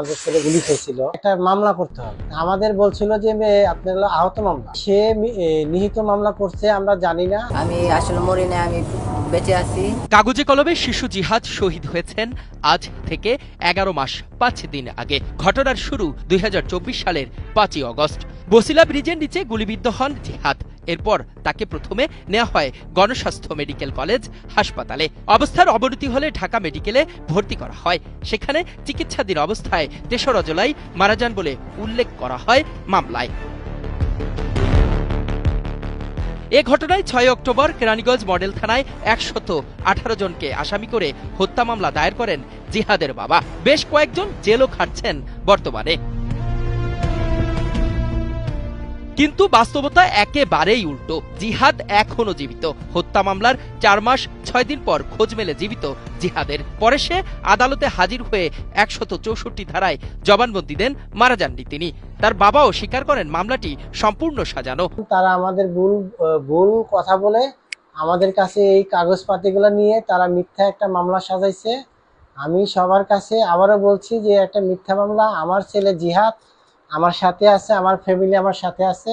আমাদের ছেলে গুলি খেয়েছিল, একটা মামলা করতে হবে। আমাদের বলছিল যে আপনার হলো আহত মামলা, সে নিহিত মামলা করছে, আমরা জানি না। আমি আসলে মরি না, আমি বেঁচে আছি। কাগজে কলমে শিশু জিহাদ শহীদ হয়েছেন আজ থেকে 11 মাস 5 দিন আগে। ঘটনার শুরু 2024 সালের 5ই অগস্ট। বসিলা ব্রিজের নিচে গুলিবিদ্ধ হন জিহাদ। এরপর তাকে প্রথমে নেওয়া হয় গণস্বাস্থ্য মেডিকেল কলেজ হাসপাতালে। অবস্থার অবনতি হলে ঢাকা মেডিকেলে ভর্তি করা হয়। সেখানে চিকিৎসাধীন অবস্থায় 3রা জুলাই মারা যান বলে উল্লেখ করা হয় মামলায়। এ ঘটনায় 6 অক্টোবর কেরানীগঞ্জ মডেল থানায় 118 জনকে আসামি করে হত্যা মামলা দায়ের করেন জিহাদের বাবা। বেশ কয়েকজন জেলও খাটছেন বর্তমানে। কিন্তু বাস্তবতা একেবারেই উল্টো। জিহাদ এখনো জীবিত। হত্যা মামলার 4 মাস 6 দিন পর খোঁজ মেলে জীবিত জিহাদের। পরে সে আদালতে হাজির হয়ে 164 ধারায় জবানবন্দি দেন, মারা যাননি তিনি। তার বাবাও স্বীকার করেন মামলাটি সম্পূর্ণ সাজানো। তারা আমাদের ভুল কথা বলে আমাদের কাছে এই কাগজপাতিগুলো নিয়ে তারা মিথ্যা একটা মামলা সাজাইছে। আমি সবার কাছে আবারও বলছি যে একটা মিথ্যা মামলা। আমার ছেলে জিহাদ আমার সাথে আছে, আমার ফ্যামিলি আমার সাথে আছে।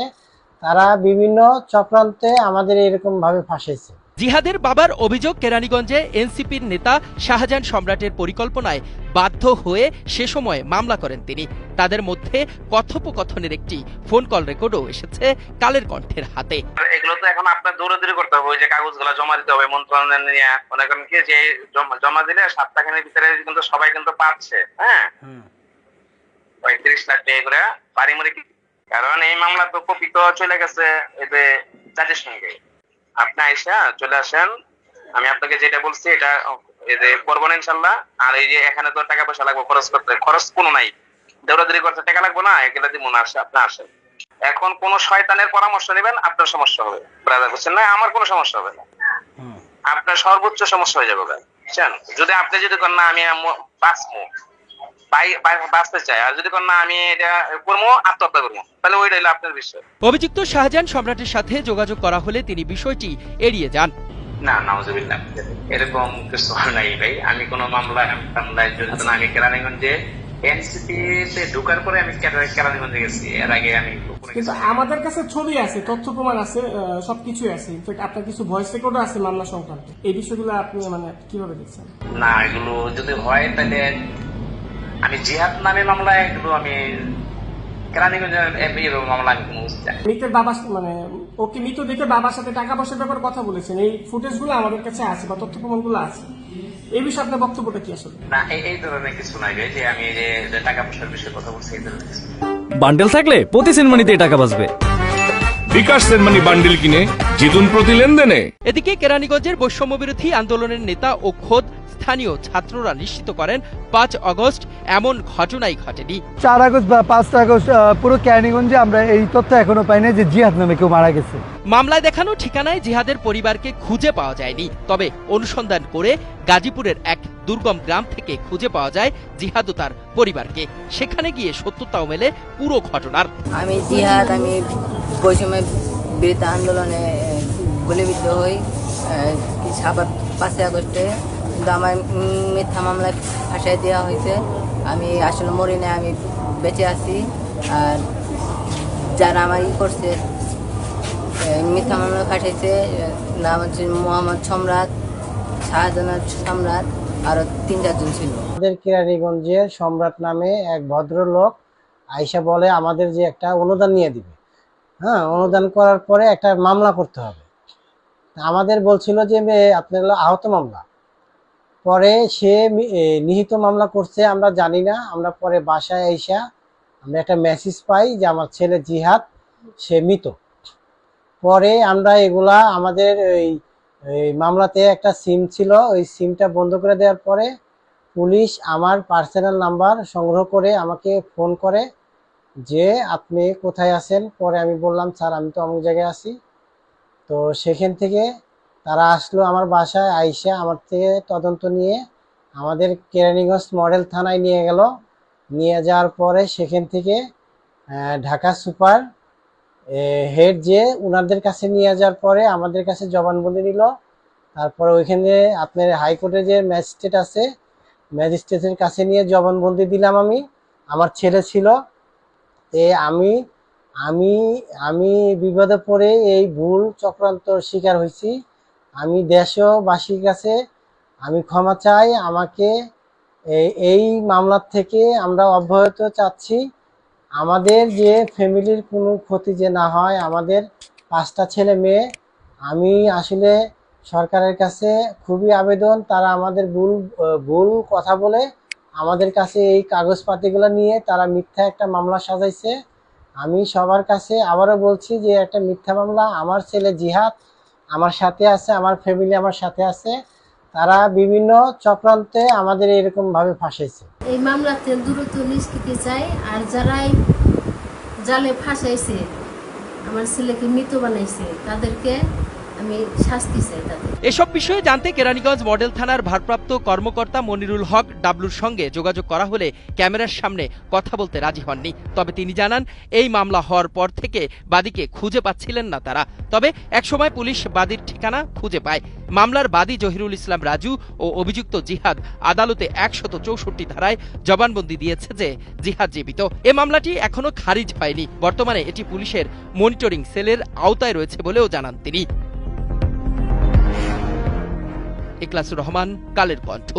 তারা বিভিন্ন চক্রান্তে আমাদের এরকম ভাবে ফাঁসাইছে। জিহাদের বাবার অভিযোগ, কেরানীগঞ্জে এনসিপির নেতা শাহজাহান সম্রাটের পরিকল্পনায় বাধ্য হয়ে সে সময় মামলা করেন তিনি। তাদের মধ্যে কথোপকথনের একটি ফোন কল রেকর্ডও এসেছে কালের কণ্ঠের হাতে। এগুলো তো এখন আপনার দৌড়াদৌড়ি করতে হবে, ওই যে কাগজগুলো জমা দিতে হবে মন্ত্রণালয় নিয়ে। মনে করেন কি যে জমা দিলে সপ্তাহখানের ভিতরে কিন্তু সবাই কিন্তু পাচ্ছে। হ্যাঁ, 35 লাখ টাকা করে পারিমারি। কারণ এই মামলা তো কপি তো চলে গেছে এতে জাজের সঙ্গে। আপনি আইসা চলে আসেন, আমি আপনাকে যেটা বলছি এটা করবো না ইনশাল্লাহ। আর এই যে এখানে তো টাকা পয়সা লাগবে খরচ করতে, খরচ কোনো নাই, দৌড়াদৌড়ি করতে টাকা লাগবে না, এগুলো দিব না। আপনি আসেন, এখন কোন শয়তানের পরামর্শ নেবেন আপনার সমস্যা হবে ব্রাদার, বুঝছেন না? আমার কোনো সমস্যা হবে না, আপনার সর্বোচ্চ সমস্যা হয়ে যাবে বুঝছেন। যদি আপনি যদি করেন না আমি বাঁচতে চাই, আর যদি করেন না আমি এটা করবো, আত্মহত্যা করবো, তাহলে ওইটা হলো আপনার বিষয়। অভিযুক্ত শাহজাহান সম্রাটের সাথে যোগাযোগ করা হলে তিনি বিষয়টি এড়িয়ে যান। না, নাউজুবিল্লাহ, এরকম কিছু নাই ভাই। আমি কোনো মামলায় জড়িত না। আমি কেরানীগঞ্জে এনসিপি তে ঢোকার পরে আমি কেরানীগঞ্জে গেছি। এর আগে আমি কিন্তু আমাদের কাছে ছবি আছে, তথ্য প্রমাণ আছে, সবকিছুই আছে। ইনফ্যাক্ট আপনার কিছু ভয়েস রেকর্ডও আছে মামলা সংক্রান্ত। এই বিষয়গুলো আপনি মানে কিভাবে দেখছেন? না, এগুলো যদি হয় তাহলে আমি জিহাদ নামে মামলায় এগুলো আমি কেরানীগঞ্জের মামলা আমি কোনো বুঝতে চাই। মৃতের বাবা মানে ওকে মৃত দেখে বাবার সাথে টাকা পয়সার ব্যাপারে কথা বলেছেন, এই ফুটেজগুলো আমাদের কাছে আছে বা তথ্য প্রমাণগুলো আছে। এই বিষয়ে আপনার বক্তব্যটা কি আসলে? না, এই ধরনের কিছু নাই যে আমি যে টাকা পয়সার বিষয়ে কথা বলছি, এই ধরনের কিছু। বান্ডেল থাকলে প্রতি সেনমানিতে টাকা বাঁচবে। বিকাশ সেনমানি বান্ডেল কিনে জিতুন প্রতি লেনদেনে। এদিকে কেরানীগঞ্জের বৈষম্য বিরোধী আন্দোলনের নেতা ও খোদ স্থানীয় ছাত্ররা নিশ্চিত করেন 5 অগস্ট এমন ঘটনাই ঘটেনি। 4 আগস্ট বা 5 আগস্ট পুরো কেরানীগঞ্জে আমরা এই তথ্য এখনো পাই না যে জিহাদ নামে কেউ মারা গেছে। মামলায় দেখানো ঠিকানায় জিহাদের পরিবারকে খুঁজে পাওয়া যায়নি। তবে অনুসন্ধান করে গাজীপুরের এক দুর্গম গ্রাম থেকে খুঁজে পাওয়া যায় জিহাদ ও তার পরিবারকে। সেখানে গিয়ে সত্যতাও মেলে পুরো ঘটনার। আমি জিহাদ, আমি বৈষম্য বিরোধী আন্দোলনে গুলিবিদ্ধ হই 5 আগস্টে। কিন্তু আমার মিথ্যা মামলায় ফাঁসাই দেওয়া হয়েছে। আমি আসলে মরি না, আমি বেঁচে আছি। আর যারা আমার করছে মিথ্যা মামলা ফাঁসাইছে, নাম হচ্ছে মোহাম্মদ সম্রাট, শাহজাহান সম্রাট, আরো 3-4 জন ছিল। আমাদের কেরানীগঞ্জের সম্রাট নামে এক ভদ্রলোক আইসা বলে আমাদের যে একটা অনুদান নিয়ে দিবে। হ্যাঁ, অনুদান করার পরে একটা মামলা করতে হবে। আমাদের বলছিল যে আপনার হলো আহত মামলা। পরে সে নিহিত মামলা করছে, আমরা জানি না। আমরা পরে বাসায় আইসা আমরা একটা মেসেজ পাই যে আমার ছেলে জিহাদ সে মৃত। পরে আমরা এগুলা আমাদের এই মামলাতে একটা সিম ছিল, ওই সিমটা বন্ধ করে দেওয়ার পরে পুলিশ আমার পার্সোনাল নাম্বার সংগ্রহ করে আমাকে ফোন করে যে আপনি কোথায় আছেন। পরে আমি বললাম স্যার আমি তো অমুক জায়গায় আছি। তো সেখান থেকে তারা আসলো আমার বাসায়, আইসা আমার থেকে তদন্ত নিয়ে আমাদের কেরানীগঞ্জ মডেল থানায় নিয়ে গেল। নিয়ে যাওয়ার পরে সেখান থেকে ঢাকা সুপার হেড যে উনাদের কাছে নিয়ে যাওয়ার পরে আমাদের কাছে জবানবন্দি নিল। তারপরে ওইখানে আপনার হাইকোর্টের যে ম্যাজিস্ট্রেট আছে, ম্যাজিস্ট্রেটের কাছে নিয়ে জবানবন্দি দিলাম আমি। আমার ছেলে ছিল। আমি আমি আমি বিপদে পড়ে এই ভুল চক্রান্তর শিকার হয়েছি। আমি দেশবাসীর কাছে আমি ক্ষমা চাই। আমাকে এই মামলার থেকে আমরা অব্যাহত চাচ্ছি। আমাদের যে ফ্যামিলির কোনো ক্ষতি যে না হয়। আমাদের 5টা ছেলে মেয়ে। আমি আসলে সরকারের কাছে খুবই আবেদন, তারা আমাদের ভুল কথা বলে আমাদের কাছে এই কাগজপাতিগুলো নিয়ে তারা মিথ্যা একটা মামলা সাজাইছে। আমি সবার কাছে আবারও বলছি যে একটা মিথ্যা মামলা। আমার ছেলে জিহাদ আমার সাথে আছে, আমার ফ্যামিলি আমার সাথে আছে। তারা বিভিন্ন চক্রান্তে আমাদের এরকম ভাবে ফাঁসাইছে। এই মামলাতে দ্রুত নিষ্কৃতি চাই, আর যারাই জালে ফাঁসাইছে, আমার ছেলেকে মৃত বানাইছে, তাদেরকে আমি শাস্তি চাই তাদের। এসব বিষয়ে জানতে কেরানীগঞ্জ মডেল থানার ভারপ্রাপ্ত কর্মকর্তা মনিরুল হক ডাবলুর সঙ্গে যোগাযোগ করা হলে ক্যামেরার সামনে কথা বলতে রাজি হননি। তবে তিনি জানান, এই মামলা হওয়ার পর থেকে বাদীকে খুঁজে পাচ্ছিলেন না তারা। তবে একসময় পুলিশ বাদীর ঠিকানা খুঁজে পায়। মামলার বাদী জহিরুল ইসলাম রাজু ও অভিযুক্ত জিহাদ আদালতে 164 ধারায় জবানবন্দি দিয়েছে যে জিহাদ জীবিত। এ মামলাটি এখনো খারিজ হয়নি। বর্তমানে এটি পুলিশের মনিটরিং সেলের আওতায় রয়েছে বলেও জানান তিনি। ইখলাসুর রহমান, কালের কণ্ঠ।